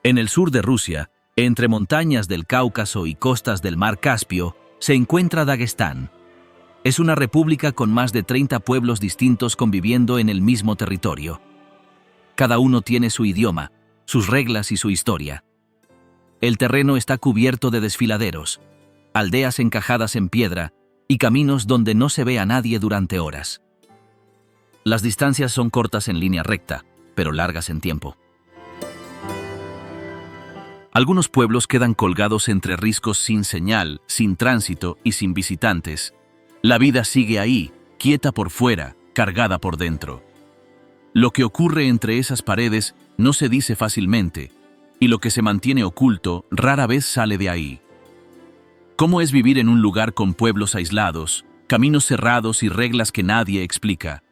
En el sur de Rusia, entre montañas del Cáucaso y costas del mar Caspio, se encuentra Dagestán. Es una república con más de 30 pueblos distintos conviviendo en el mismo territorio. Cada uno tiene su idioma, sus reglas y su historia. El terreno está cubierto de desfiladeros, aldeas encajadas en piedra y caminos donde no se ve a nadie durante horas. Las distancias son cortas en línea recta, pero largas en tiempo. Algunos pueblos quedan colgados entre riscos sin señal, sin tránsito y sin visitantes. La vida sigue ahí, quieta por fuera, cargada por dentro. Lo que ocurre entre esas paredes no se dice fácilmente, y lo que se mantiene oculto rara vez sale de ahí. ¿Cómo es vivir en un lugar con pueblos aislados, caminos cerrados y reglas que nadie explica?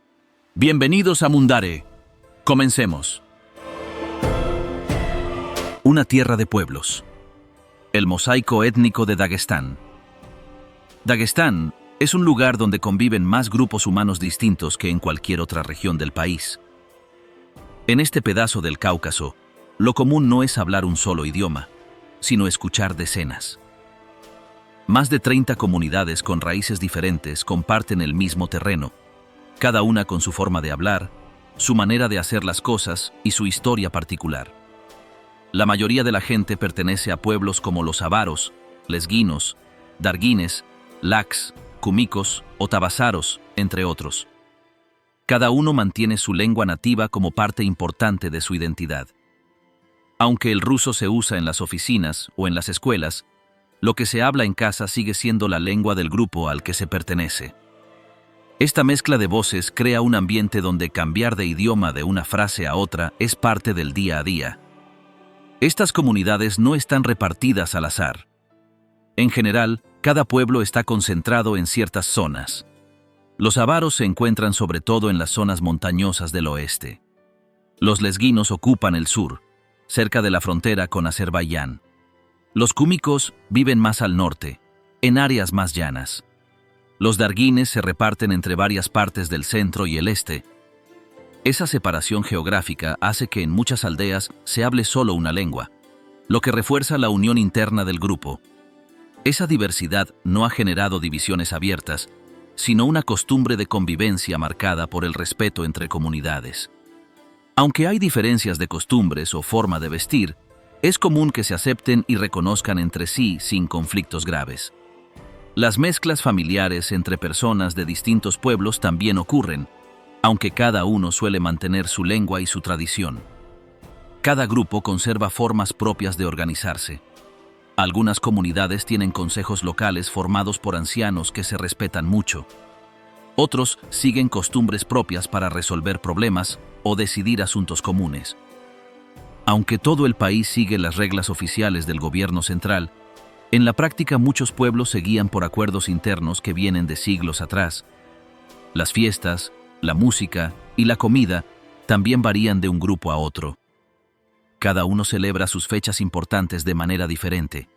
Bienvenidos a Mundare. Comencemos. Una tierra de pueblos. El mosaico étnico de Dagestán. Dagestán es un lugar donde conviven más grupos humanos distintos que en cualquier otra región del país. En este pedazo del Cáucaso, lo común no es hablar un solo idioma, sino escuchar decenas. Más de 30 comunidades con raíces diferentes comparten el mismo terreno, cada una con su forma de hablar, su manera de hacer las cosas y su historia particular. La mayoría de la gente pertenece a pueblos como los avaros, lesguinos, darguines, laks, cumicos o tabasaros, entre otros. Cada uno mantiene su lengua nativa como parte importante de su identidad. Aunque el ruso se usa en las oficinas o en las escuelas, lo que se habla en casa sigue siendo la lengua del grupo al que se pertenece. Esta mezcla de voces crea un ambiente donde cambiar de idioma de una frase a otra es parte del día a día. Estas comunidades no están repartidas al azar. En general, cada pueblo está concentrado en ciertas zonas. Los avaros se encuentran sobre todo en las zonas montañosas del oeste. Los lesguinos ocupan el sur, cerca de la frontera con Azerbaiyán. Los cúmicos viven más al norte, en áreas más llanas. Los darguines se reparten entre varias partes del centro y el este. Esa separación geográfica hace que en muchas aldeas se hable solo una lengua, lo que refuerza la unión interna del grupo. Esa diversidad no ha generado divisiones abiertas, sino una costumbre de convivencia marcada por el respeto entre comunidades. Aunque hay diferencias de costumbres o forma de vestir, es común que se acepten y reconozcan entre sí sin conflictos graves. Las mezclas familiares entre personas de distintos pueblos también ocurren, aunque cada uno suele mantener su lengua y su tradición. Cada grupo conserva formas propias de organizarse. Algunas comunidades tienen consejos locales formados por ancianos que se respetan mucho. Otros siguen costumbres propias para resolver problemas o decidir asuntos comunes. Aunque todo el país sigue las reglas oficiales del gobierno central, en la práctica muchos pueblos se guían por acuerdos internos que vienen de siglos atrás. Las fiestas, la música y la comida también varían de un grupo a otro. Cada uno celebra sus fechas importantes de manera diferente.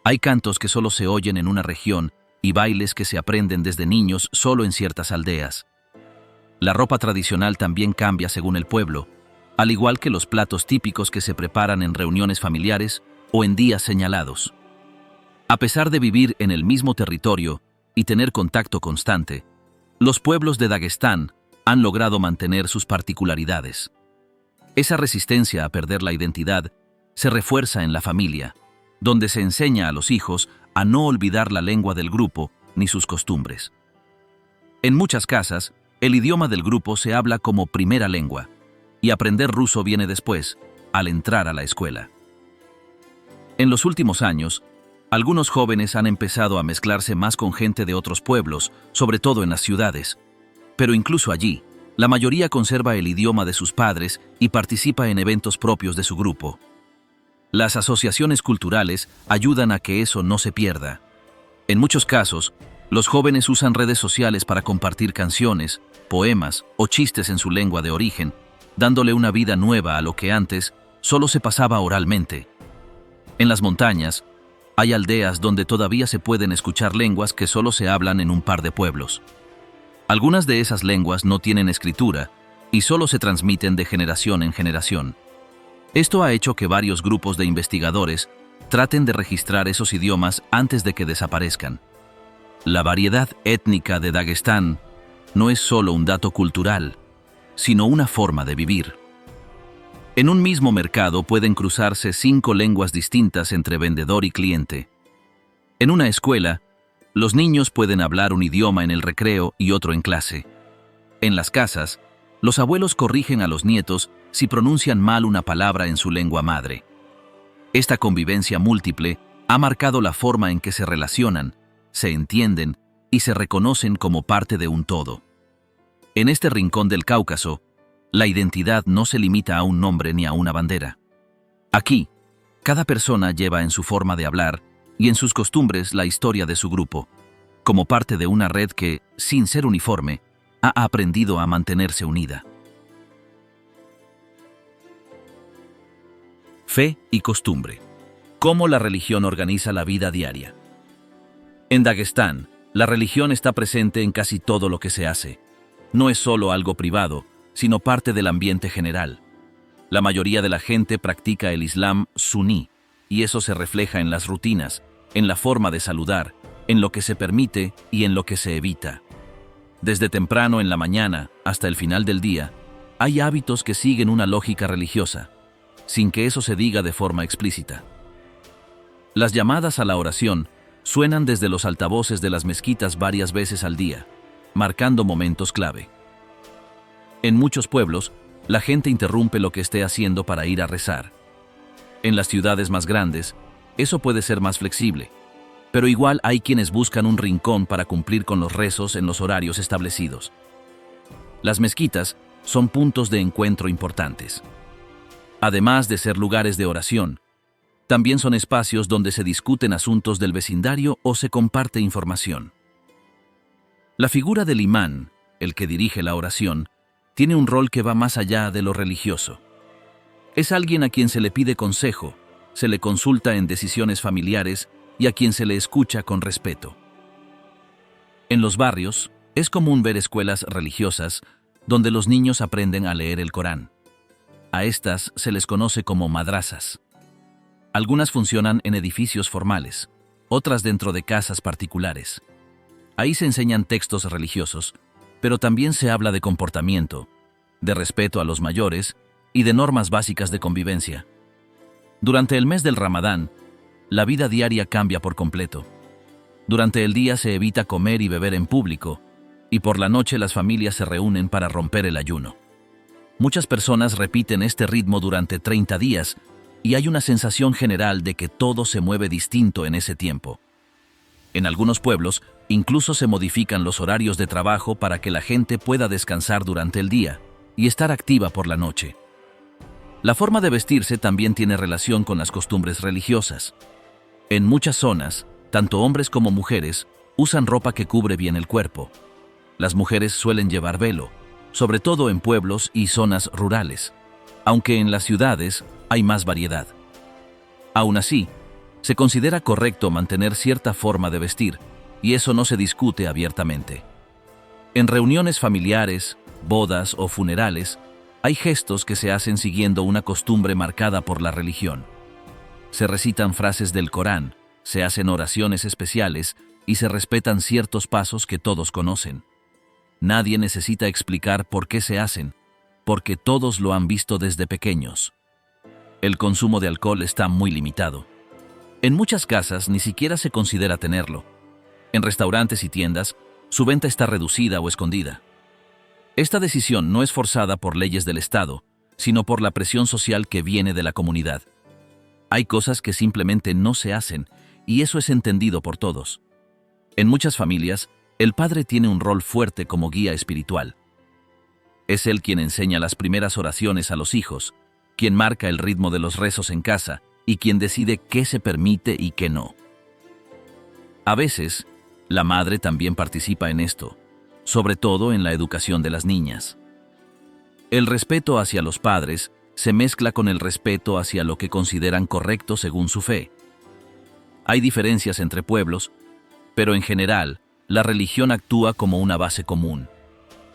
Hay cantos que solo se oyen en una región y bailes que se aprenden desde niños solo en ciertas aldeas. La ropa tradicional también cambia según el pueblo, al igual que los platos típicos que se preparan en reuniones familiares o en días señalados. A pesar de vivir en el mismo territorio y tener contacto constante, los pueblos de Dagestán han logrado mantener sus particularidades. Esa resistencia a perder la identidad se refuerza en la familia, donde se enseña a los hijos a no olvidar la lengua del grupo ni sus costumbres. En muchas casas, el idioma del grupo se habla como primera lengua, y aprender ruso viene después, al entrar a la escuela. En los últimos años, algunos jóvenes han empezado a mezclarse más con gente de otros pueblos, sobre todo en las ciudades. Pero incluso allí, la mayoría conserva el idioma de sus padres y participa en eventos propios de su grupo. Las asociaciones culturales ayudan a que eso no se pierda. En muchos casos, los jóvenes usan redes sociales para compartir canciones, poemas o chistes en su lengua de origen, dándole una vida nueva a lo que antes solo se pasaba oralmente. En las montañas, hay aldeas donde todavía se pueden escuchar lenguas que solo se hablan en un par de pueblos. Algunas de esas lenguas no tienen escritura y solo se transmiten de generación en generación. Esto ha hecho que varios grupos de investigadores traten de registrar esos idiomas antes de que desaparezcan. La variedad étnica de Dagestán no es solo un dato cultural, sino una forma de vivir. En un mismo mercado pueden cruzarse 5 lenguas distintas entre vendedor y cliente. En una escuela, los niños pueden hablar un idioma en el recreo y otro en clase. En las casas, los abuelos corrigen a los nietos si pronuncian mal una palabra en su lengua madre. Esta convivencia múltiple ha marcado la forma en que se relacionan, se entienden y se reconocen como parte de un todo. En este rincón del Cáucaso, la identidad no se limita a un nombre ni a una bandera. Aquí, cada persona lleva en su forma de hablar y en sus costumbres la historia de su grupo, como parte de una red que, sin ser uniforme, ha aprendido a mantenerse unida. Fe y costumbre. ¿Cómo la religión organiza la vida diaria? En Dagestán, la religión está presente en casi todo lo que se hace. No es solo algo privado, sino parte del ambiente general. La mayoría de la gente practica el Islam suní, y eso se refleja en las rutinas, en la forma de saludar, en lo que se permite y en lo que se evita. Desde temprano en la mañana hasta el final del día, hay hábitos que siguen una lógica religiosa, sin que eso se diga de forma explícita. Las llamadas a la oración suenan desde los altavoces de las mezquitas varias veces al día, marcando momentos clave. En muchos pueblos, la gente interrumpe lo que esté haciendo para ir a rezar. En las ciudades más grandes, eso puede ser más flexible, pero igual hay quienes buscan un rincón para cumplir con los rezos en los horarios establecidos. Las mezquitas son puntos de encuentro importantes. Además de ser lugares de oración, también son espacios donde se discuten asuntos del vecindario o se comparte información. La figura del imán, el que dirige la oración, tiene un rol que va más allá de lo religioso. Es alguien a quien se le pide consejo, se le consulta en decisiones familiares y a quien se le escucha con respeto. En los barrios, es común ver escuelas religiosas donde los niños aprenden a leer el Corán. A estas se les conoce como madrasas. Algunas funcionan en edificios formales, otras dentro de casas particulares. Ahí se enseñan textos religiosos, pero también se habla de comportamiento, de respeto a los mayores y de normas básicas de convivencia. Durante el mes del Ramadán, la vida diaria cambia por completo. Durante el día se evita comer y beber en público, y por la noche las familias se reúnen para romper el ayuno. Muchas personas repiten este ritmo durante 30 días y hay una sensación general de que todo se mueve distinto en ese tiempo. En algunos pueblos, incluso se modifican los horarios de trabajo para que la gente pueda descansar durante el día y estar activa por la noche. La forma de vestirse también tiene relación con las costumbres religiosas. En muchas zonas, tanto hombres como mujeres usan ropa que cubre bien el cuerpo. Las mujeres suelen llevar velo, sobre todo en pueblos y zonas rurales, aunque en las ciudades hay más variedad. Aún así, se considera correcto mantener cierta forma de vestir, y eso no se discute abiertamente. En reuniones familiares, bodas o funerales, hay gestos que se hacen siguiendo una costumbre marcada por la religión. Se recitan frases del Corán, se hacen oraciones especiales y se respetan ciertos pasos que todos conocen. Nadie necesita explicar por qué se hacen, porque todos lo han visto desde pequeños. El consumo de alcohol está muy limitado. En muchas casas ni siquiera se considera tenerlo. En restaurantes y tiendas, su venta está reducida o escondida. Esta decisión no es forzada por leyes del Estado, sino por la presión social que viene de la comunidad. Hay cosas que simplemente no se hacen, y eso es entendido por todos. En muchas familias, el padre tiene un rol fuerte como guía espiritual. Es él quien enseña las primeras oraciones a los hijos, quien marca el ritmo de los rezos en casa y quien decide qué se permite y qué no. A veces, la madre también participa en esto, sobre todo en la educación de las niñas. El respeto hacia los padres se mezcla con el respeto hacia lo que consideran correcto según su fe. Hay diferencias entre pueblos, pero en general, la religión actúa como una base común.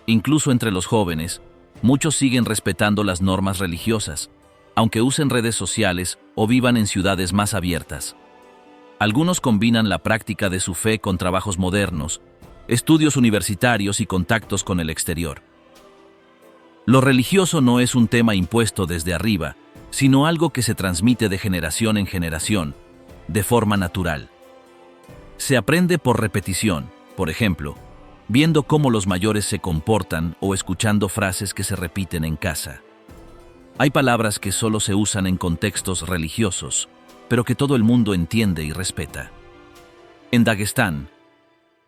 Incluso entre los jóvenes, muchos siguen respetando las normas religiosas, aunque usen redes sociales o vivan en ciudades más abiertas. Algunos combinan la práctica de su fe con trabajos modernos, estudios universitarios y contactos con el exterior. Lo religioso no es un tema impuesto desde arriba, sino algo que se transmite de generación en generación, de forma natural. Se aprende por repetición, por ejemplo, viendo cómo los mayores se comportan o escuchando frases que se repiten en casa. Hay palabras que solo se usan en contextos religiosos, pero que todo el mundo entiende y respeta. En Dagestán,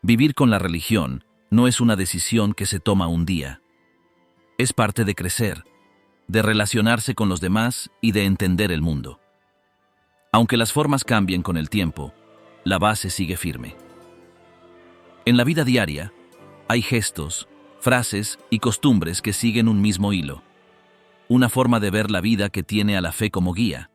vivir con la religión no es una decisión que se toma un día. Es parte de crecer, de relacionarse con los demás y de entender el mundo. Aunque las formas cambien con el tiempo, la base sigue firme. En la vida diaria, hay gestos, frases y costumbres que siguen un mismo hilo. Una forma de ver la vida que tiene a la fe como guía.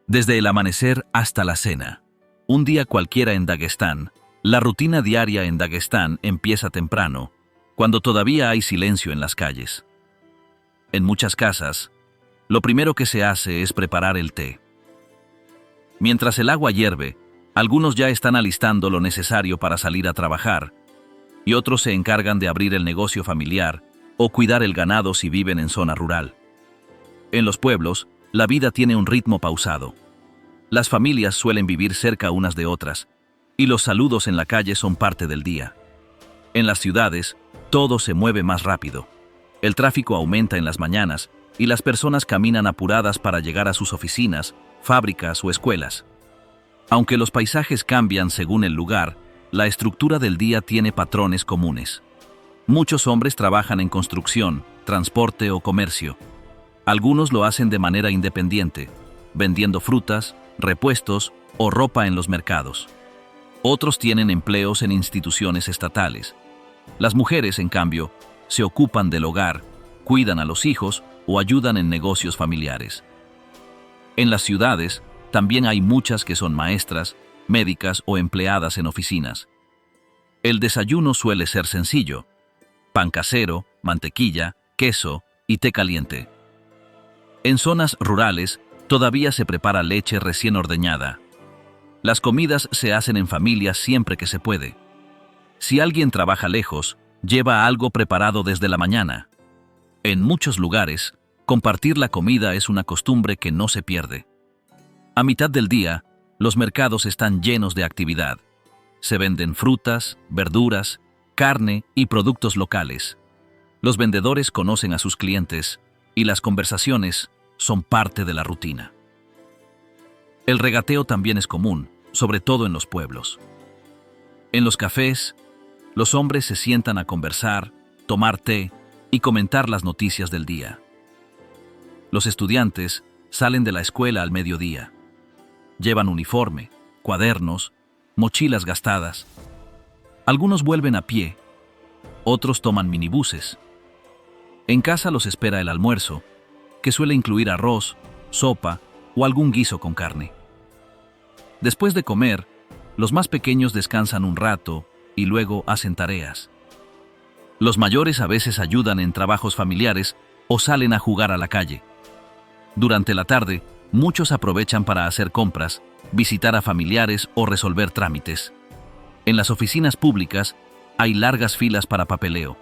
Desde el amanecer hasta la cena. Un día cualquiera en Dagestán, la rutina diaria en Dagestán empieza temprano, cuando todavía hay silencio en las calles. En muchas casas, lo primero que se hace es preparar el té. Mientras el agua hierve, algunos ya están alistando lo necesario para salir a trabajar, y otros se encargan de abrir el negocio familiar o cuidar el ganado si viven en zona rural. En los pueblos, la vida tiene un ritmo pausado. Las familias suelen vivir cerca unas de otras, y los saludos en la calle son parte del día. En las ciudades, todo se mueve más rápido. El tráfico aumenta en las mañanas, y las personas caminan apuradas para llegar a sus oficinas, fábricas o escuelas. Aunque los paisajes cambian según el lugar, la estructura del día tiene patrones comunes. Muchos hombres trabajan en construcción, transporte o comercio. Algunos lo hacen de manera independiente, vendiendo frutas, repuestos o ropa en los mercados. Otros tienen empleos en instituciones estatales. Las mujeres, en cambio, se ocupan del hogar, cuidan a los hijos o ayudan en negocios familiares. En las ciudades, también hay muchas que son maestras, médicas o empleadas en oficinas. El desayuno suele ser sencillo: pan casero, mantequilla, queso y té caliente. En zonas rurales, todavía se prepara leche recién ordeñada. Las comidas se hacen en familia siempre que se puede. Si alguien trabaja lejos, lleva algo preparado desde la mañana. En muchos lugares, compartir la comida es una costumbre que no se pierde. A mitad del día, los mercados están llenos de actividad. Se venden frutas, verduras, carne y productos locales. Los vendedores conocen a sus clientes y las conversaciones son parte de la rutina. El regateo también es común, sobre todo en los pueblos. En los cafés, los hombres se sientan a conversar, tomar té y comentar las noticias del día. Los estudiantes salen de la escuela al mediodía. Llevan uniforme, cuadernos, mochilas gastadas. Algunos vuelven a pie, otros toman minibuses. En casa los espera el almuerzo, que suele incluir arroz, sopa o algún guiso con carne. Después de comer, los más pequeños descansan un rato y luego hacen tareas. Los mayores a veces ayudan en trabajos familiares o salen a jugar a la calle. Durante la tarde, muchos aprovechan para hacer compras, visitar a familiares o resolver trámites. En las oficinas públicas hay largas filas para papeleo.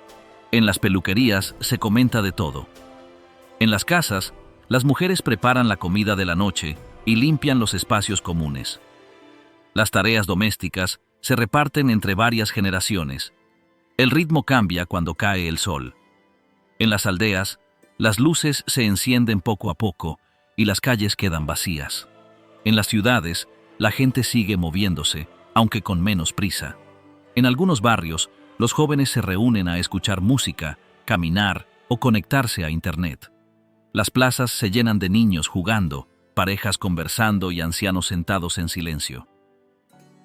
En las peluquerías se comenta de todo. En las casas, las mujeres preparan la comida de la noche y limpian los espacios comunes. Las tareas domésticas se reparten entre varias generaciones. El ritmo cambia cuando cae el sol. En las aldeas, las luces se encienden poco a poco y las calles quedan vacías. En las ciudades, la gente sigue moviéndose, aunque con menos prisa. En algunos barrios, los jóvenes se reúnen a escuchar música, caminar o conectarse a Internet. Las plazas se llenan de niños jugando, parejas conversando y ancianos sentados en silencio.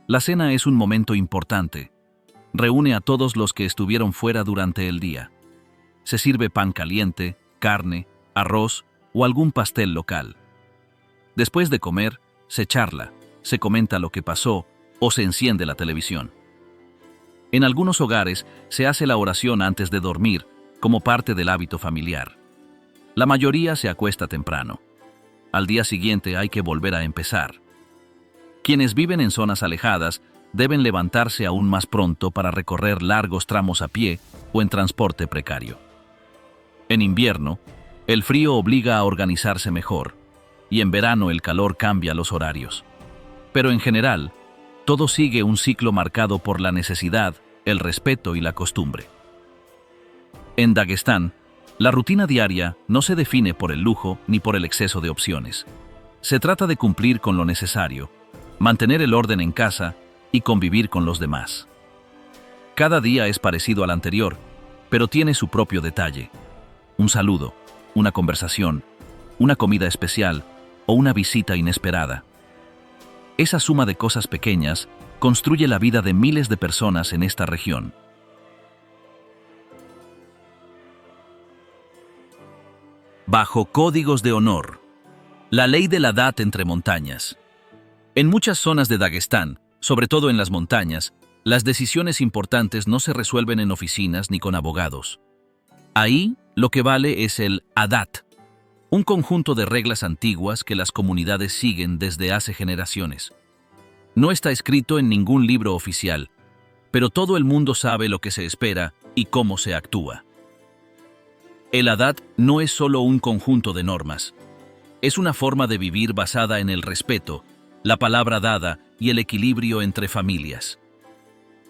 La cena es un momento importante. Reúne a todos los que estuvieron fuera durante el día. Se sirve pan caliente, carne, arroz o algún pastel local. Después de comer, se charla, se comenta lo que pasó o se enciende la televisión. En algunos hogares se hace la oración antes de dormir como parte del hábito familiar. La mayoría se acuesta temprano. Al día siguiente hay que volver a empezar. Quienes viven en zonas alejadas deben levantarse aún más pronto para recorrer largos tramos a pie o en transporte precario. En invierno, el frío obliga a organizarse mejor, y en verano el calor cambia los horarios. Pero en general, todo sigue un ciclo marcado por la necesidad, el respeto y la costumbre. En Dagestán, la rutina diaria no se define por el lujo ni por el exceso de opciones. Se trata de cumplir con lo necesario, mantener el orden en casa y convivir con los demás. Cada día es parecido al anterior, pero tiene su propio detalle. Un saludo, una conversación, una comida especial o una visita inesperada. Esa suma de cosas pequeñas construye la vida de miles de personas en esta región. Bajo códigos de honor. La ley de la edad entre montañas. En muchas zonas de Dagestán, sobre todo en las montañas, las decisiones importantes no se resuelven en oficinas ni con abogados. Ahí, lo que vale es el adat, un conjunto de reglas antiguas que las comunidades siguen desde hace generaciones. No está escrito en ningún libro oficial, pero todo el mundo sabe lo que se espera y cómo se actúa. El adat no es solo un conjunto de normas. Es una forma de vivir basada en el respeto, la palabra dada y el equilibrio entre familias.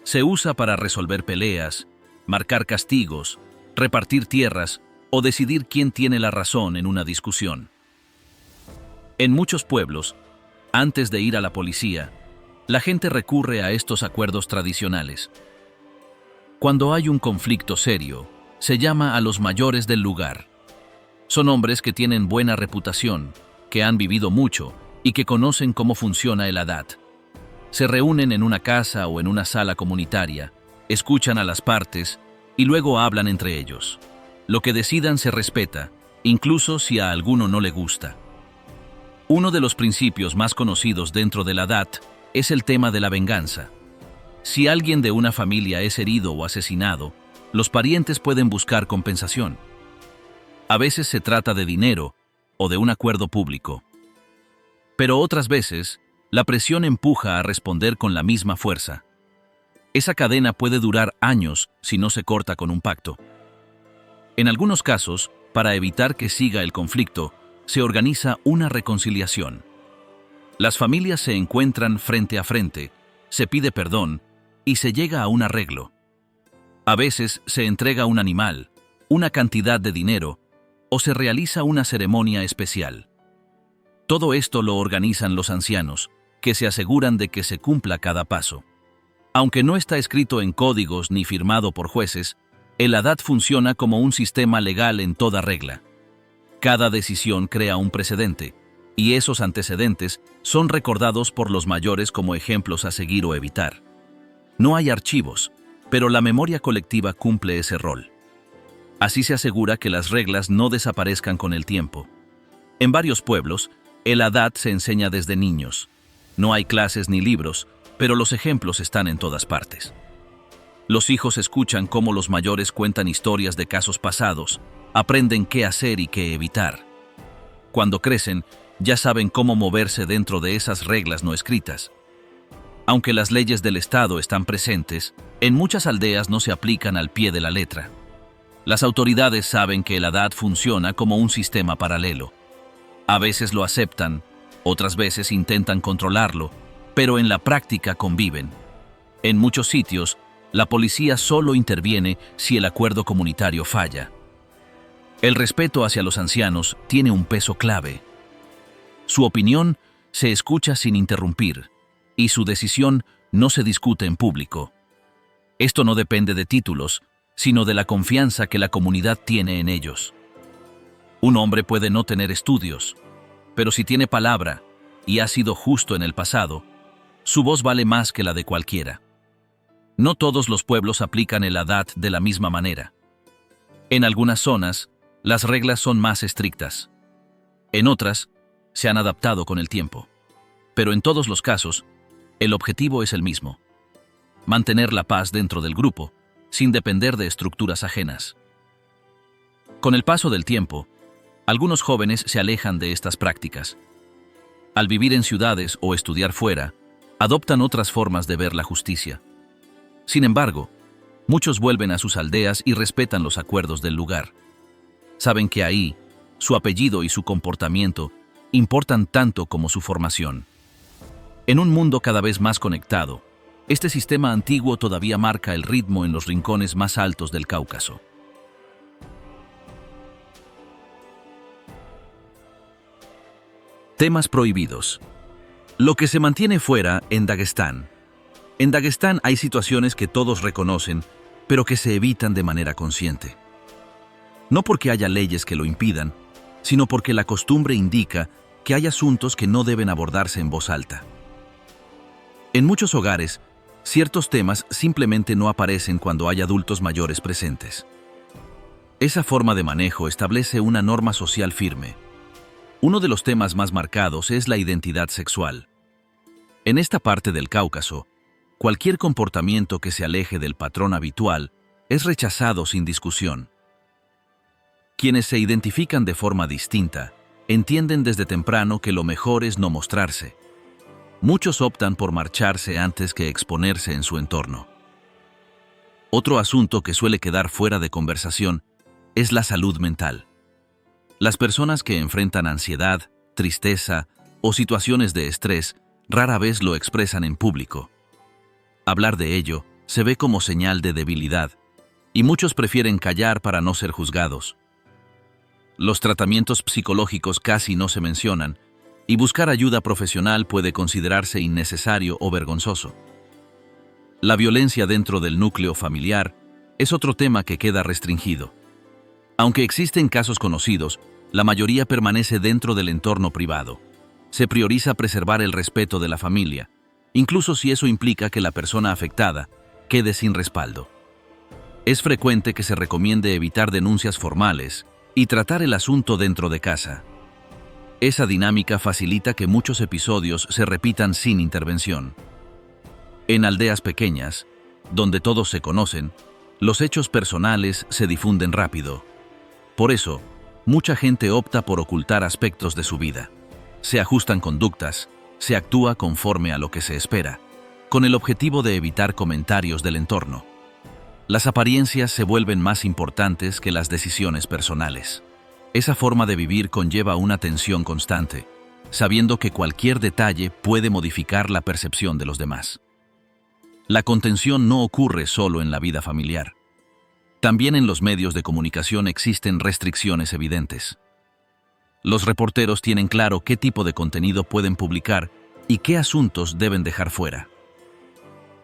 Se usa para resolver peleas, marcar castigos, repartir tierras o decidir quién tiene la razón en una discusión. En muchos pueblos, antes de ir a la policía, la gente recurre a estos acuerdos tradicionales. Cuando hay un conflicto serio, se llama a los mayores del lugar. Son hombres que tienen buena reputación, que han vivido mucho y que conocen cómo funciona el adat. Se reúnen en una casa o en una sala comunitaria, escuchan a las partes y luego hablan entre ellos. Lo que decidan se respeta, incluso si a alguno no le gusta. Uno de los principios más conocidos dentro del adat es el tema de la venganza. Si alguien de una familia es herido o asesinado, los parientes pueden buscar compensación. A veces se trata de dinero o de un acuerdo público. Pero otras veces, la presión empuja a responder con la misma fuerza. Esa cadena puede durar años si no se corta con un pacto. En algunos casos, para evitar que siga el conflicto, se organiza una reconciliación. Las familias se encuentran frente a frente, se pide perdón y se llega a un arreglo. A veces se entrega un animal, una cantidad de dinero o se realiza una ceremonia especial. Todo esto lo organizan los ancianos, que se aseguran de que se cumpla cada paso. Aunque no está escrito en códigos ni firmado por jueces, el adat funciona como un sistema legal en toda regla. Cada decisión crea un precedente, y esos antecedentes son recordados por los mayores como ejemplos a seguir o evitar. No hay archivos, pero la memoria colectiva cumple ese rol. Así se asegura que las reglas no desaparezcan con el tiempo. En varios pueblos, el adat se enseña desde niños. No hay clases ni libros, pero los ejemplos están en todas partes. Los hijos escuchan cómo los mayores cuentan historias de casos pasados, aprenden qué hacer y qué evitar. Cuando crecen, ya saben cómo moverse dentro de esas reglas no escritas. Aunque las leyes del Estado están presentes, en muchas aldeas no se aplican al pie de la letra. Las autoridades saben que el adat funciona como un sistema paralelo. A veces lo aceptan, otras veces intentan controlarlo, pero en la práctica conviven. En muchos sitios, la policía solo interviene si el acuerdo comunitario falla. El respeto hacia los ancianos tiene un peso clave. Su opinión se escucha sin interrumpir, y su decisión no se discute en público. Esto no depende de títulos, sino de la confianza que la comunidad tiene en ellos. Un hombre puede no tener estudios, pero si tiene palabra y ha sido justo en el pasado, su voz vale más que la de cualquiera. No todos los pueblos aplican el adat de la misma manera. En algunas zonas, las reglas son más estrictas. En otras, se han adaptado con el tiempo. Pero en todos los casos, el objetivo es el mismo: mantener la paz dentro del grupo, sin depender de estructuras ajenas. Con el paso del tiempo, algunos jóvenes se alejan de estas prácticas. Al vivir en ciudades o estudiar fuera, adoptan otras formas de ver la justicia. Sin embargo, muchos vuelven a sus aldeas y respetan los acuerdos del lugar. Saben que ahí, su apellido y su comportamiento importan tanto como su formación. En un mundo cada vez más conectado, este sistema antiguo todavía marca el ritmo en los rincones más altos del Cáucaso. Temas prohibidos. Lo que se mantiene fuera en Dagestán. En Dagestán hay situaciones que todos reconocen, pero que se evitan de manera consciente. No porque haya leyes que lo impidan, sino porque la costumbre indica que hay asuntos que no deben abordarse en voz alta. En muchos hogares, ciertos temas simplemente no aparecen cuando hay adultos mayores presentes. Esa forma de manejo establece una norma social firme. Uno de los temas más marcados es la identidad sexual. En esta parte del Cáucaso, cualquier comportamiento que se aleje del patrón habitual es rechazado sin discusión. Quienes se identifican de forma distinta entienden desde temprano que lo mejor es no mostrarse. Muchos optan por marcharse antes que exponerse en su entorno. Otro asunto que suele quedar fuera de conversación es la salud mental. Las personas que enfrentan ansiedad, tristeza o situaciones de estrés rara vez lo expresan en público. Hablar de ello se ve como señal de debilidad, y muchos prefieren callar para no ser juzgados. Los tratamientos psicológicos casi no se mencionan, y buscar ayuda profesional puede considerarse innecesario o vergonzoso. La violencia dentro del núcleo familiar es otro tema que queda restringido. Aunque existen casos conocidos, la mayoría permanece dentro del entorno privado. Se prioriza preservar el respeto de la familia, incluso si eso implica que la persona afectada quede sin respaldo. Es frecuente que se recomiende evitar denuncias formales y tratar el asunto dentro de casa. Esa dinámica facilita que muchos episodios se repitan sin intervención. En aldeas pequeñas, donde todos se conocen, los hechos personales se difunden rápido. Por eso, mucha gente opta por ocultar aspectos de su vida. Se ajustan conductas, se actúa conforme a lo que se espera, con el objetivo de evitar comentarios del entorno. Las apariencias se vuelven más importantes que las decisiones personales. Esa forma de vivir conlleva una tensión constante, sabiendo que cualquier detalle puede modificar la percepción de los demás. La contención no ocurre solo en la vida familiar. También en los medios de comunicación existen restricciones evidentes. Los reporteros tienen claro qué tipo de contenido pueden publicar y qué asuntos deben dejar fuera.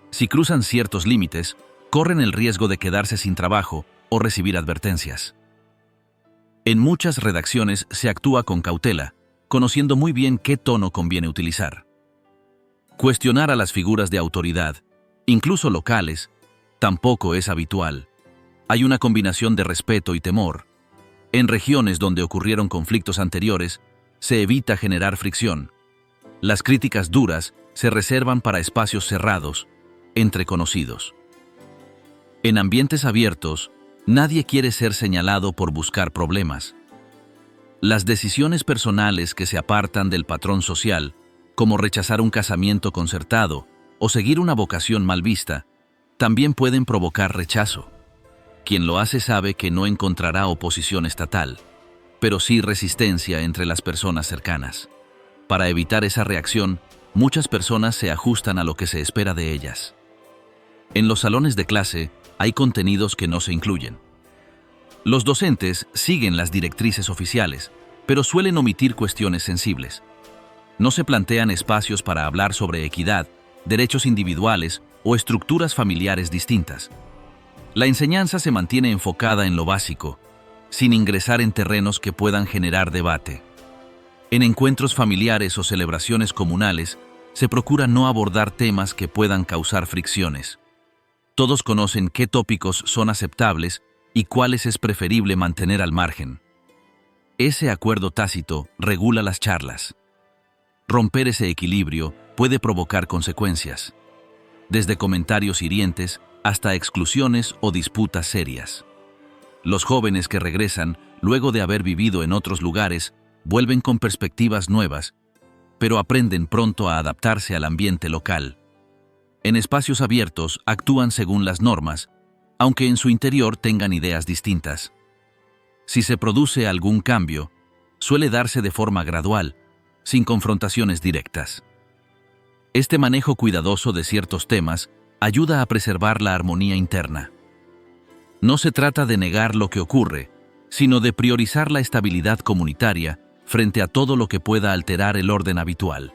Si cruzan ciertos límites, corren el riesgo de quedarse sin trabajo o recibir advertencias. En muchas redacciones se actúa con cautela, conociendo muy bien qué tono conviene utilizar. Cuestionar a las figuras de autoridad, incluso locales, tampoco es habitual. Hay una combinación de respeto y temor. En regiones donde ocurrieron conflictos anteriores, se evita generar fricción. Las críticas duras se reservan para espacios cerrados, entre conocidos. En ambientes abiertos, nadie quiere ser señalado por buscar problemas. Las decisiones personales que se apartan del patrón social, como rechazar un casamiento concertado o seguir una vocación mal vista, también pueden provocar rechazo. Quien lo hace sabe que no encontrará oposición estatal, pero sí resistencia entre las personas cercanas. Para evitar esa reacción, muchas personas se ajustan a lo que se espera de ellas. En los salones de clase hay contenidos que no se incluyen. Los docentes siguen las directrices oficiales, pero suelen omitir cuestiones sensibles. No se plantean espacios para hablar sobre equidad, derechos individuales o estructuras familiares distintas. La enseñanza se mantiene enfocada en lo básico, sin ingresar en terrenos que puedan generar debate. En encuentros familiares o celebraciones comunales, se procura no abordar temas que puedan causar fricciones. Todos conocen qué tópicos son aceptables y cuáles es preferible mantener al margen. Ese acuerdo tácito regula las charlas. Romper ese equilibrio puede provocar consecuencias. desde comentarios hirientes hasta exclusiones o disputas serias. Los jóvenes que regresan, luego de haber vivido en otros lugares, vuelven con perspectivas nuevas, pero aprenden pronto a adaptarse al ambiente local. En espacios abiertos actúan según las normas, aunque en su interior tengan ideas distintas. Si se produce algún cambio, suele darse de forma gradual, sin confrontaciones directas. Este manejo cuidadoso de ciertos temas ayuda a preservar la armonía interna. No se trata de negar lo que ocurre, sino de priorizar la estabilidad comunitaria frente a todo lo que pueda alterar el orden habitual.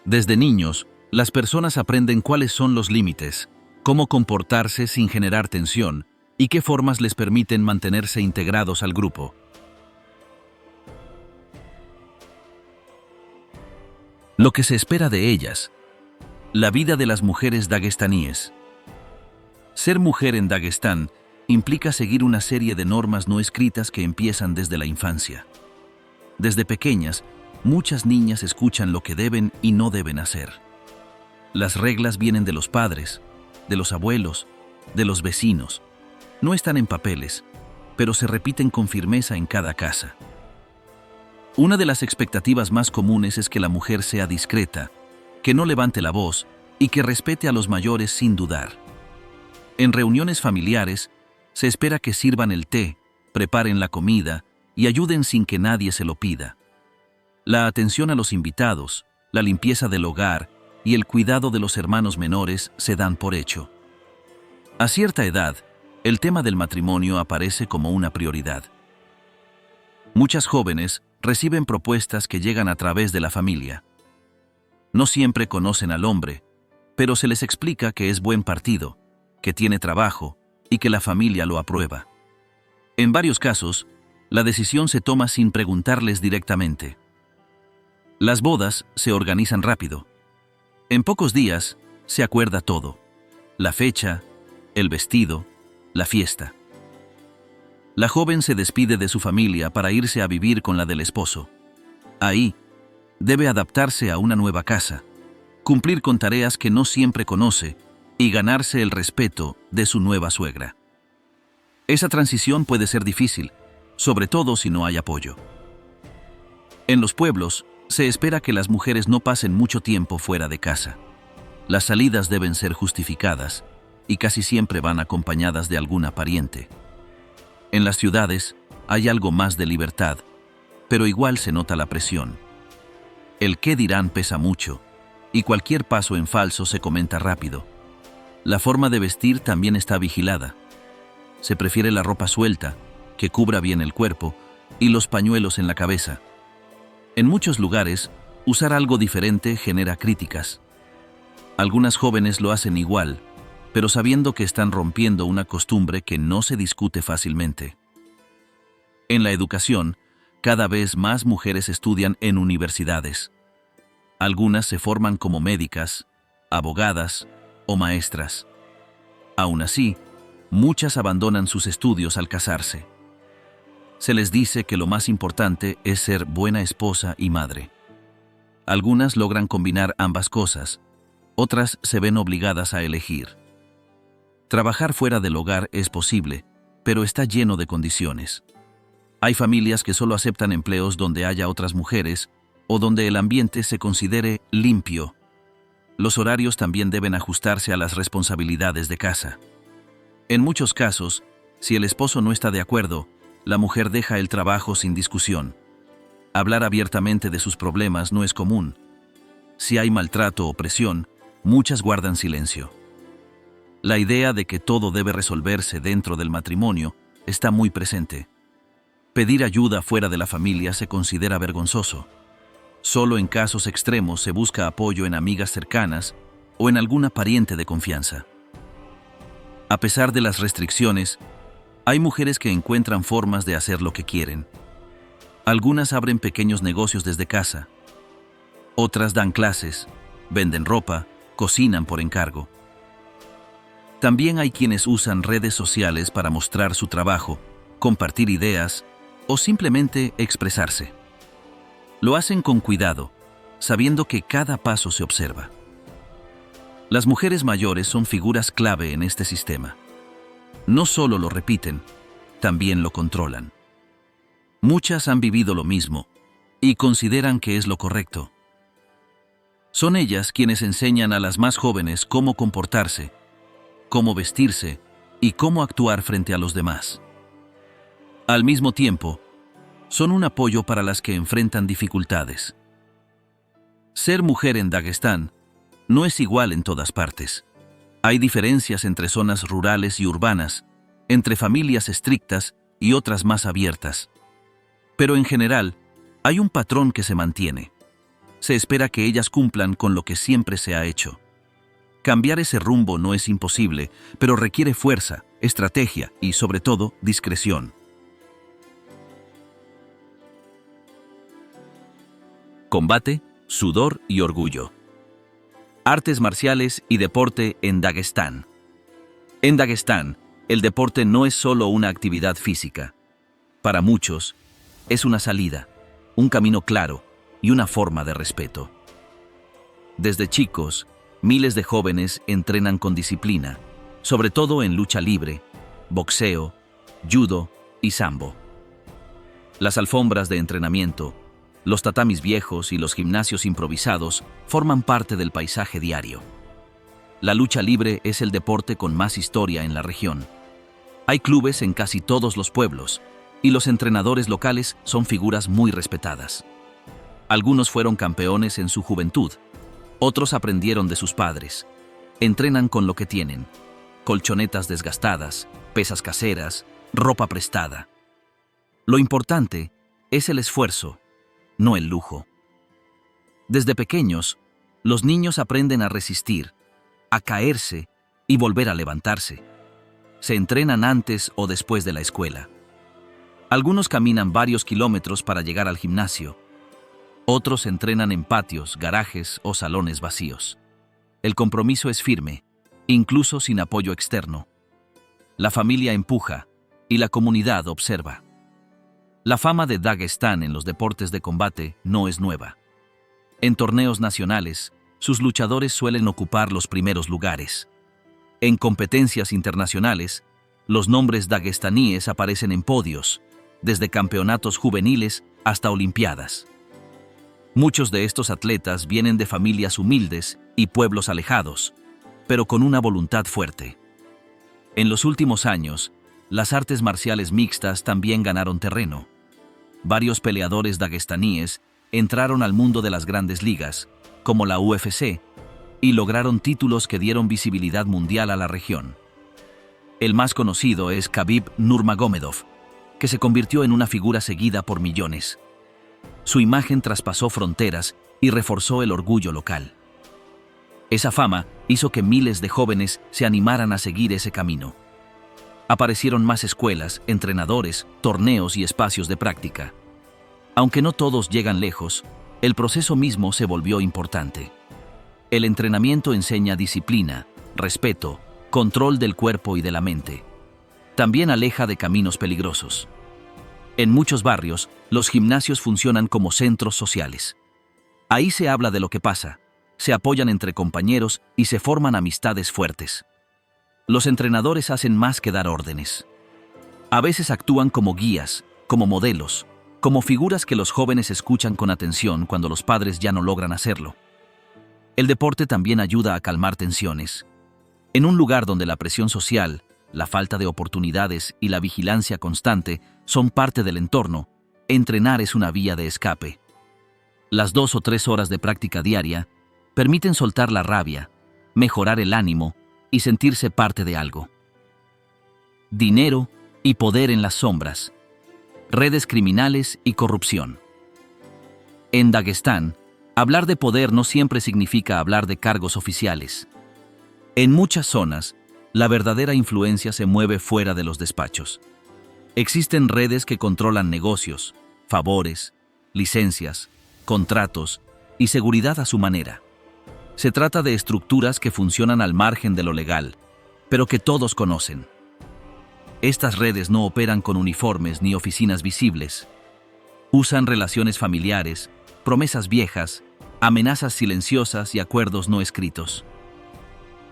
Desde niños, las personas aprenden cuáles son los límites, cómo comportarse sin generar tensión y qué formas les permiten mantenerse integrados al grupo. Lo que se espera de ellas. La vida de las mujeres dagestaníes. Ser mujer en Dagestán implica seguir una serie de normas no escritas que empiezan desde la infancia. Desde pequeñas, muchas niñas escuchan lo que deben y no deben hacer. Las reglas vienen de los padres, de los abuelos, de los vecinos. No están en papeles, pero se repiten con firmeza en cada casa. Una de las expectativas más comunes es que la mujer sea discreta, que no levante la voz y que respete a los mayores sin dudar. En reuniones familiares, se espera que sirvan el té, preparen la comida y ayuden sin que nadie se lo pida. La atención a los invitados, la limpieza del hogar y el cuidado de los hermanos menores se dan por hecho. A cierta edad, el tema del matrimonio aparece como una prioridad. Muchas jóvenes reciben propuestas que llegan a través de la familia. No siempre conocen al hombre, pero se les explica que es buen partido, que tiene trabajo y que la familia lo aprueba. En varios casos, la decisión se toma sin preguntarles directamente. Las bodas se organizan rápido. En pocos días se acuerda todo: la fecha, el vestido, la fiesta. La joven se despide de su familia para irse a vivir con la del esposo. Ahí, debe adaptarse a una nueva casa, cumplir con tareas que no siempre conoce y ganarse el respeto de su nueva suegra. Esa transición puede ser difícil, sobre todo si no hay apoyo. En los pueblos, se espera que las mujeres no pasen mucho tiempo fuera de casa. Las salidas deben ser justificadas y casi siempre van acompañadas de alguna pariente. En las ciudades hay algo más de libertad, pero igual se nota la presión. El qué dirán pesa mucho, y cualquier paso en falso se comenta rápido. La forma de vestir también está vigilada. Se prefiere la ropa suelta, que cubra bien el cuerpo, y los pañuelos en la cabeza. En muchos lugares, usar algo diferente genera críticas. Algunas jóvenes lo hacen igual, pero sabiendo que están rompiendo una costumbre que no se discute fácilmente. En la educación, cada vez más mujeres estudian en universidades. Algunas se forman como médicas, abogadas o maestras. Aún así, muchas abandonan sus estudios al casarse. Se les dice que lo más importante es ser buena esposa y madre. Algunas logran combinar ambas cosas, otras se ven obligadas a elegir. Trabajar fuera del hogar es posible, pero está lleno de condiciones. Hay familias que solo aceptan empleos donde haya otras mujeres o donde el ambiente se considere limpio. Los horarios también deben ajustarse a las responsabilidades de casa. En muchos casos, si el esposo no está de acuerdo, la mujer deja el trabajo sin discusión. Hablar abiertamente de sus problemas no es común. Si hay maltrato o presión, muchas guardan silencio. La idea de que todo debe resolverse dentro del matrimonio está muy presente. Pedir ayuda fuera de la familia se considera vergonzoso. Solo en casos extremos se busca apoyo en amigas cercanas o en alguna pariente de confianza. A pesar de las restricciones, hay mujeres que encuentran formas de hacer lo que quieren. Algunas abren pequeños negocios desde casa. Otras dan clases, venden ropa, cocinan por encargo. También hay quienes usan redes sociales para mostrar su trabajo, compartir ideas o simplemente expresarse. Lo hacen con cuidado, sabiendo que cada paso se observa. Las mujeres mayores son figuras clave en este sistema. No solo lo repiten, también lo controlan. Muchas han vivido lo mismo y consideran que es lo correcto. Son ellas quienes enseñan a las más jóvenes cómo comportarse, cómo vestirse y cómo actuar frente a los demás. Al mismo tiempo, son un apoyo para las que enfrentan dificultades. Ser mujer en Dagestán no es igual en todas partes. Hay diferencias entre zonas rurales y urbanas, entre familias estrictas y otras más abiertas. Pero en general, hay un patrón que se mantiene. Se espera que ellas cumplan con lo que siempre se ha hecho. Cambiar ese rumbo no es imposible, pero requiere fuerza, estrategia y, sobre todo, discreción. Combate, sudor y orgullo. Artes marciales y deporte en Dagestán. En Dagestán, el deporte no es solo una actividad física. Para muchos, es una salida, un camino claro y una forma de respeto. Desde chicos, miles de jóvenes entrenan con disciplina, sobre todo en lucha libre, boxeo, judo y sambo. Las alfombras de entrenamiento, los tatamis viejos y los gimnasios improvisados forman parte del paisaje diario. La lucha libre es el deporte con más historia en la región. Hay clubes en casi todos los pueblos, y los entrenadores locales son figuras muy respetadas. Algunos fueron campeones en su juventud, otros aprendieron de sus padres. Entrenan con lo que tienen: colchonetas desgastadas, pesas caseras, ropa prestada. Lo importante es el esfuerzo, no el lujo. Desde pequeños, los niños aprenden a resistir, a caerse y volver a levantarse. Se entrenan antes o después de la escuela. Algunos caminan varios kilómetros para llegar al gimnasio. Otros entrenan en patios, garajes o salones vacíos. El compromiso es firme, incluso sin apoyo externo. La familia empuja y la comunidad observa. La fama de Dagestán en los deportes de combate no es nueva. En torneos nacionales, sus luchadores suelen ocupar los primeros lugares. En competencias internacionales, los nombres dagestaníes aparecen en podios, desde campeonatos juveniles hasta olimpiadas. Muchos de estos atletas vienen de familias humildes y pueblos alejados, pero con una voluntad fuerte. En los últimos años, las artes marciales mixtas también ganaron terreno. Varios peleadores dagestaníes entraron al mundo de las grandes ligas, como la UFC, y lograron títulos que dieron visibilidad mundial a la región. El más conocido es Khabib Nurmagomedov, que se convirtió en una figura seguida por millones. Su imagen traspasó fronteras y reforzó el orgullo local. Esa fama hizo que miles de jóvenes se animaran a seguir ese camino. Aparecieron más escuelas, entrenadores, torneos y espacios de práctica. Aunque no todos llegan lejos, el proceso mismo se volvió importante. El entrenamiento enseña disciplina, respeto, control del cuerpo y de la mente. También aleja de caminos peligrosos. En muchos barrios, los gimnasios funcionan como centros sociales. Ahí se habla de lo que pasa, se apoyan entre compañeros y se forman amistades fuertes. Los entrenadores hacen más que dar órdenes. A veces actúan como guías, como modelos, como figuras que los jóvenes escuchan con atención cuando los padres ya no logran hacerlo. El deporte también ayuda a calmar tensiones. En un lugar donde la presión social, la falta de oportunidades y la vigilancia constante son parte del entorno, entrenar es una vía de escape. Las 2 o 3 horas de práctica diaria permiten soltar la rabia, mejorar el ánimo y sentirse parte de algo. Dinero y poder en las sombras. Redes criminales y corrupción. En Dagestán, hablar de poder no siempre significa hablar de cargos oficiales. En muchas zonas, la verdadera influencia se mueve fuera de los despachos. Existen redes que controlan negocios, favores, licencias, contratos y seguridad a su manera. Se trata de estructuras que funcionan al margen de lo legal, pero que todos conocen. Estas redes no operan con uniformes ni oficinas visibles. Usan relaciones familiares, promesas viejas, amenazas silenciosas y acuerdos no escritos.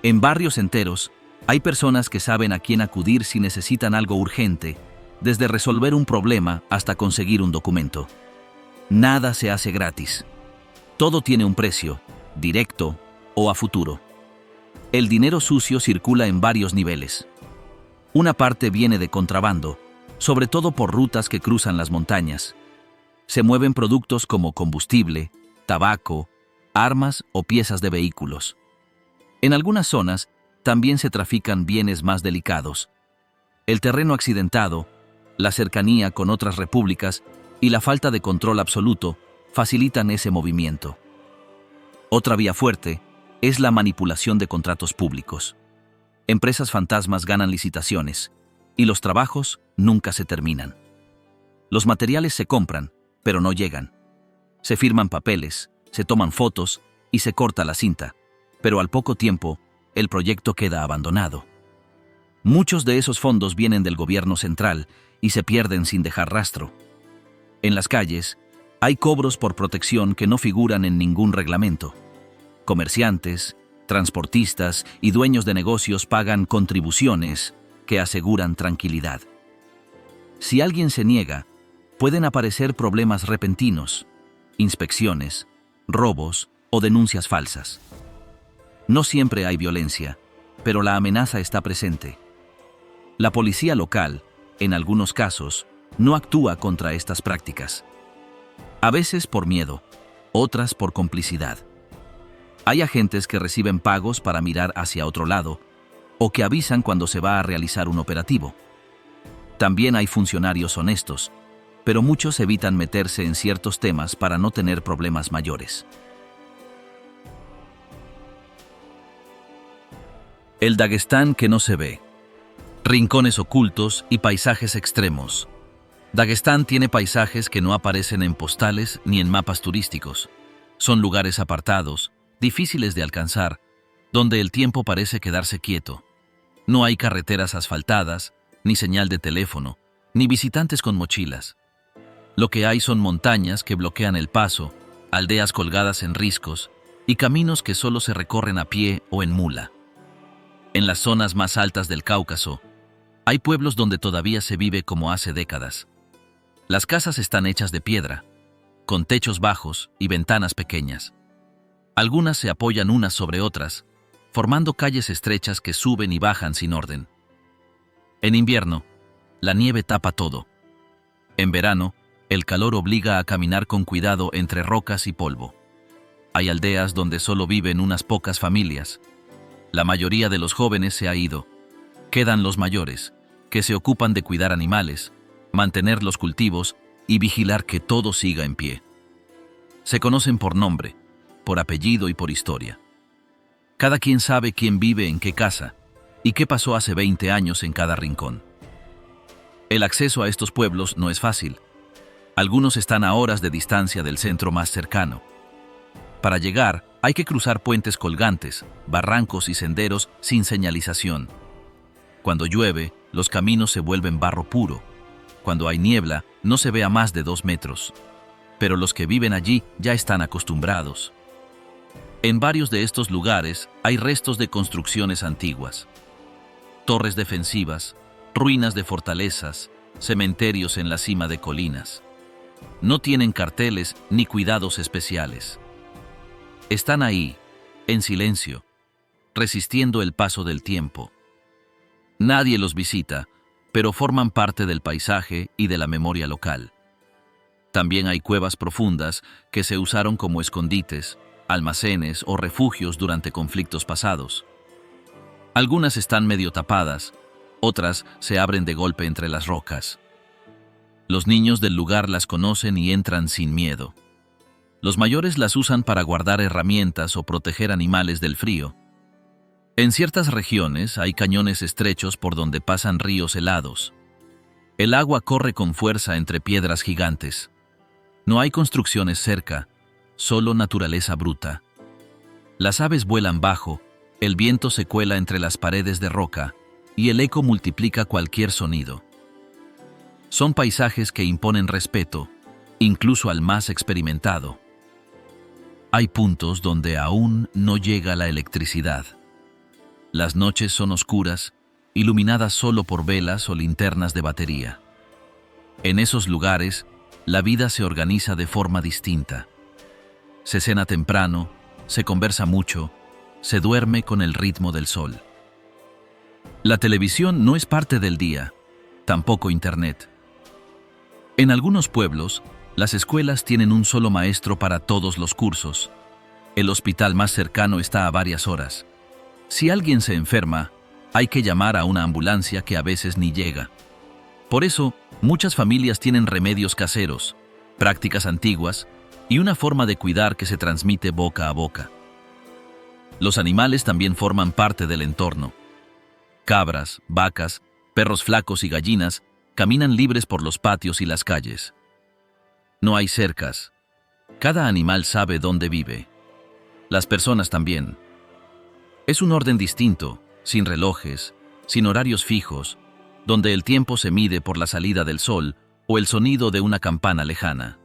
En barrios enteros, hay personas que saben a quién acudir si necesitan algo urgente, desde resolver un problema hasta conseguir un documento. Nada se hace gratis. Todo tiene un precio, directo o a futuro. El dinero sucio circula en varios niveles. Una parte viene de contrabando, sobre todo por rutas que cruzan las montañas. Se mueven productos como combustible, tabaco, armas o piezas de vehículos. En algunas zonas también se trafican bienes más delicados. El terreno accidentado, la cercanía con otras repúblicas y la falta de control absoluto facilitan ese movimiento. Otra vía fuerte es la manipulación de contratos públicos. Empresas fantasmas ganan licitaciones y los trabajos nunca se terminan. Los materiales se compran, pero no llegan. Se firman papeles, se toman fotos y se corta la cinta, pero al poco tiempo el proyecto queda abandonado. Muchos de esos fondos vienen del gobierno central y se pierden sin dejar rastro. En las calles hay cobros por protección que no figuran en ningún reglamento. Comerciantes, transportistas y dueños de negocios pagan contribuciones que aseguran tranquilidad. Si alguien se niega, pueden aparecer problemas repentinos, inspecciones, robos o denuncias falsas. No siempre hay violencia, pero la amenaza está presente. La policía local, en algunos casos, no actúa contra estas prácticas. A veces por miedo, otras por complicidad. Hay agentes que reciben pagos para mirar hacia otro lado o que avisan cuando se va a realizar un operativo. También hay funcionarios honestos, pero muchos evitan meterse en ciertos temas para no tener problemas mayores. El Dagestán que no se ve. Rincones ocultos y paisajes extremos. Dagestán tiene paisajes que no aparecen en postales ni en mapas turísticos. Son lugares apartados, difíciles de alcanzar, donde el tiempo parece quedarse quieto. No hay carreteras asfaltadas, ni señal de teléfono, ni visitantes con mochilas. Lo que hay son montañas que bloquean el paso, aldeas colgadas en riscos y caminos que solo se recorren a pie o en mula. En las zonas más altas del Cáucaso, hay pueblos donde todavía se vive como hace décadas. Las casas están hechas de piedra, con techos bajos y ventanas pequeñas. Algunas se apoyan unas sobre otras, formando calles estrechas que suben y bajan sin orden. En invierno, la nieve tapa todo. En verano, el calor obliga a caminar con cuidado entre rocas y polvo. Hay aldeas donde solo viven unas pocas familias. La mayoría de los jóvenes se ha ido. Quedan los mayores, que se ocupan de cuidar animales, mantener los cultivos y vigilar que todo siga en pie. Se conocen por nombre, por apellido y por historia. Cada quien sabe quién vive en qué casa y qué pasó hace 20 años en cada rincón. El acceso a estos pueblos no es fácil. Algunos están a horas de distancia del centro más cercano. Para llegar, hay que cruzar puentes colgantes, barrancos y senderos sin señalización. Cuando llueve, los caminos se vuelven barro puro. Cuando hay niebla, no se ve a más de 2 metros. Pero los que viven allí ya están acostumbrados. En varios de estos lugares hay restos de construcciones antiguas. Torres defensivas, ruinas de fortalezas, cementerios en la cima de colinas. No tienen carteles ni cuidados especiales. Están ahí, en silencio, resistiendo el paso del tiempo. Nadie los visita, pero forman parte del paisaje y de la memoria local. También hay cuevas profundas que se usaron como escondites, almacenes o refugios durante conflictos pasados. Algunas están medio tapadas, otras se abren de golpe entre las rocas. Los niños del lugar las conocen y entran sin miedo. Los mayores las usan para guardar herramientas o proteger animales del frío. En ciertas regiones hay cañones estrechos por donde pasan ríos helados. El agua corre con fuerza entre piedras gigantes. No hay construcciones cerca, solo naturaleza bruta. Las aves vuelan bajo, el viento se cuela entre las paredes de roca y el eco multiplica cualquier sonido. Son paisajes que imponen respeto, incluso al más experimentado. Hay puntos donde aún no llega la electricidad. Las noches son oscuras, iluminadas solo por velas o linternas de batería. En esos lugares, la vida se organiza de forma distinta. Se cena temprano, se conversa mucho, se duerme con el ritmo del sol. La televisión no es parte del día, tampoco Internet. En algunos pueblos, las escuelas tienen un solo maestro para todos los cursos. El hospital más cercano está a varias horas. Si alguien se enferma, hay que llamar a una ambulancia que a veces ni llega. Por eso, muchas familias tienen remedios caseros, prácticas antiguas y una forma de cuidar que se transmite boca a boca. Los animales también forman parte del entorno. Cabras, vacas, perros flacos y gallinas caminan libres por los patios y las calles. No hay cercas. Cada animal sabe dónde vive. Las personas también. Es un orden distinto, sin relojes, sin horarios fijos, donde el tiempo se mide por la salida del sol o el sonido de una campana lejana.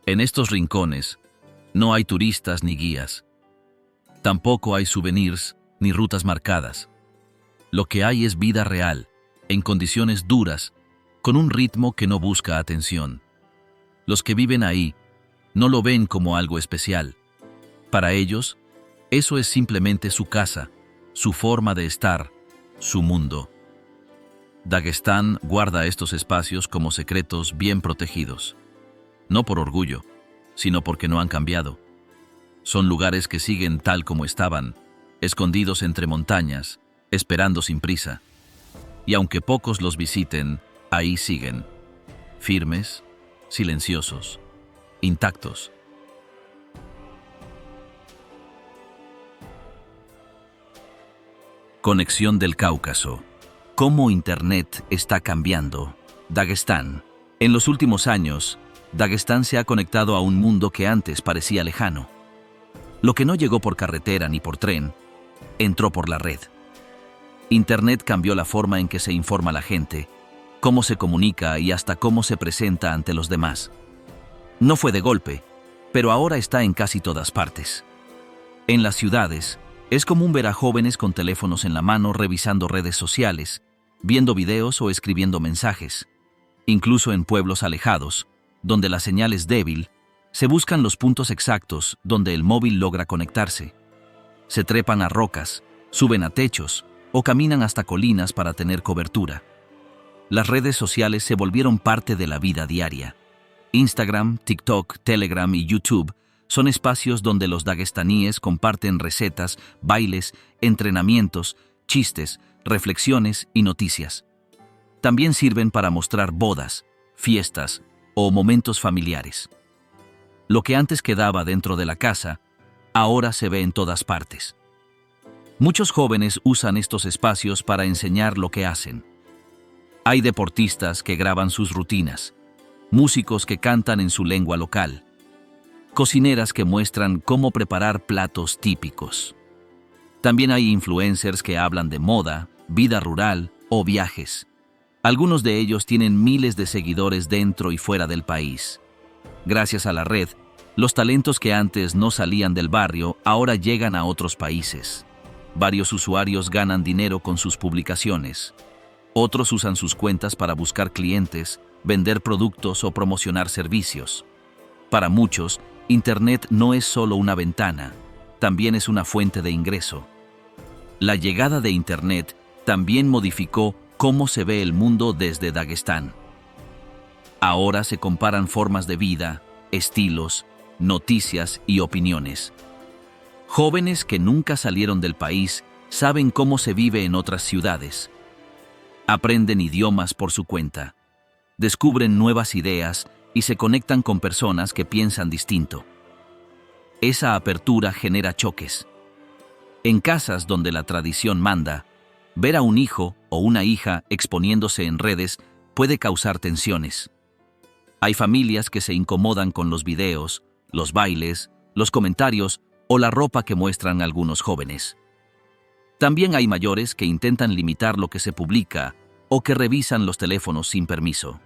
En estos rincones, no hay turistas ni guías. Tampoco hay souvenirs ni rutas marcadas. Lo que hay es vida real, en condiciones duras, con un ritmo que no busca atención. Los que viven ahí no lo ven como algo especial. Para ellos, eso es simplemente su casa, su forma de estar, su mundo. Dagestán guarda estos espacios como secretos bien protegidos. No por orgullo, sino porque no han cambiado. Son lugares que siguen tal como estaban, escondidos entre montañas, esperando sin prisa. Y aunque pocos los visiten, ahí siguen, firmes, silenciosos, intactos. Conexión del Cáucaso. ¿Cómo Internet está cambiando Dagestán? En los últimos años, Dagestán se ha conectado a un mundo que antes parecía lejano. Lo que no llegó por carretera ni por tren, entró por la red. Internet cambió la forma en que se informa la gente, cómo se comunica y hasta cómo se presenta ante los demás. No fue de golpe, pero ahora está en casi todas partes. En las ciudades, es común ver a jóvenes con teléfonos en la mano revisando redes sociales, viendo videos o escribiendo mensajes. Incluso en pueblos alejados, donde la señal es débil, se buscan los puntos exactos donde el móvil logra conectarse. Se trepan a rocas, suben a techos o caminan hasta colinas para tener cobertura. Las redes sociales se volvieron parte de la vida diaria. Instagram, TikTok, Telegram y YouTube son espacios donde los dagestaníes comparten recetas, bailes, entrenamientos, chistes, reflexiones y noticias. También sirven para mostrar bodas, fiestas o momentos familiares. Lo que antes quedaba dentro de la casa, ahora se ve en todas partes. Muchos jóvenes usan estos espacios para enseñar lo que hacen. Hay deportistas que graban sus rutinas, músicos que cantan en su lengua local, cocineras que muestran cómo preparar platos típicos. También hay influencers que hablan de moda, vida rural o viajes. Algunos de ellos tienen miles de seguidores dentro y fuera del país. Gracias a la red, los talentos que antes no salían del barrio ahora llegan a otros países. Varios usuarios ganan dinero con sus publicaciones. Otros usan sus cuentas para buscar clientes, vender productos o promocionar servicios. Para muchos, Internet no es solo una ventana, también es una fuente de ingreso. La llegada de Internet también modificó cómo se ve el mundo desde Dagestán. Ahora se comparan formas de vida, estilos, noticias y opiniones. Jóvenes que nunca salieron del país saben cómo se vive en otras ciudades. Aprenden idiomas por su cuenta, descubren nuevas ideas y se conectan con personas que piensan distinto. Esa apertura genera choques. En casas donde la tradición manda, ver a un hijo o una hija exponiéndose en redes puede causar tensiones. Hay familias que se incomodan con los videos, los bailes, los comentarios o la ropa que muestran algunos jóvenes. También hay mayores que intentan limitar lo que se publica o que revisan los teléfonos sin permiso.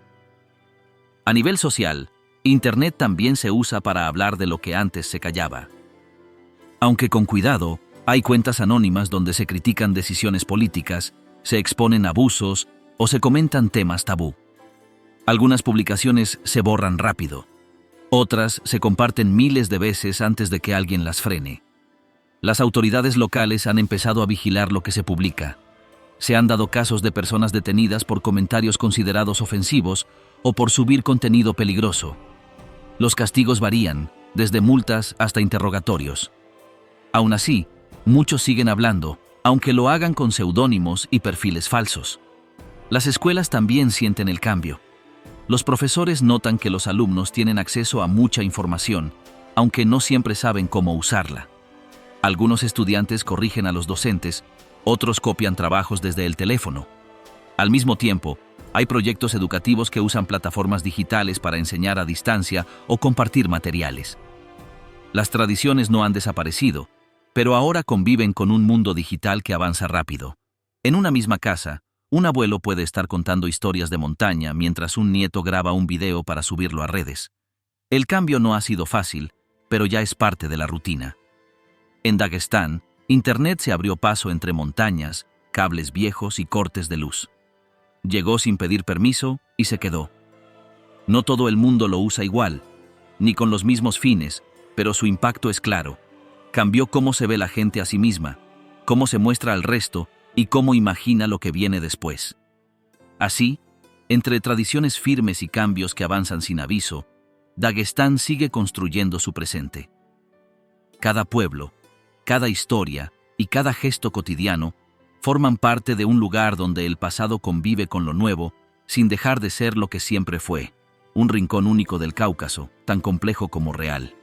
A nivel social, Internet también se usa para hablar de lo que antes se callaba. Aunque con cuidado, Hay cuentas anónimas donde se critican decisiones políticas, se exponen abusos o se comentan temas tabú. Algunas publicaciones se borran rápido. Otras se comparten miles de veces antes de que alguien las frene. Las autoridades locales han empezado a vigilar lo que se publica. Se han dado casos de personas detenidas por comentarios considerados ofensivos o por subir contenido peligroso. Los castigos varían, desde multas hasta interrogatorios. Aún así, muchos siguen hablando, aunque lo hagan con seudónimos y perfiles falsos. Las escuelas también sienten el cambio. Los profesores notan que los alumnos tienen acceso a mucha información, aunque no siempre saben cómo usarla. Algunos estudiantes corrigen a los docentes, otros copian trabajos desde el teléfono. Al mismo tiempo, hay proyectos educativos que usan plataformas digitales para enseñar a distancia o compartir materiales. Las tradiciones no han desaparecido, pero ahora conviven con un mundo digital que avanza rápido. En una misma casa, un abuelo puede estar contando historias de montaña mientras un nieto graba un video para subirlo a redes. El cambio no ha sido fácil, pero ya es parte de la rutina. En Dagestán, Internet se abrió paso entre montañas, cables viejos y cortes de luz. Llegó sin pedir permiso y se quedó. No todo el mundo lo usa igual, ni con los mismos fines, pero su impacto es claro. Cambió cómo se ve la gente a sí misma, cómo se muestra al resto y cómo imagina lo que viene después. Así, entre tradiciones firmes y cambios que avanzan sin aviso, Dagestán sigue construyendo su presente. Cada pueblo, cada historia y cada gesto cotidiano forman parte de un lugar donde el pasado convive con lo nuevo sin dejar de ser lo que siempre fue, un rincón único del Cáucaso, tan complejo como real.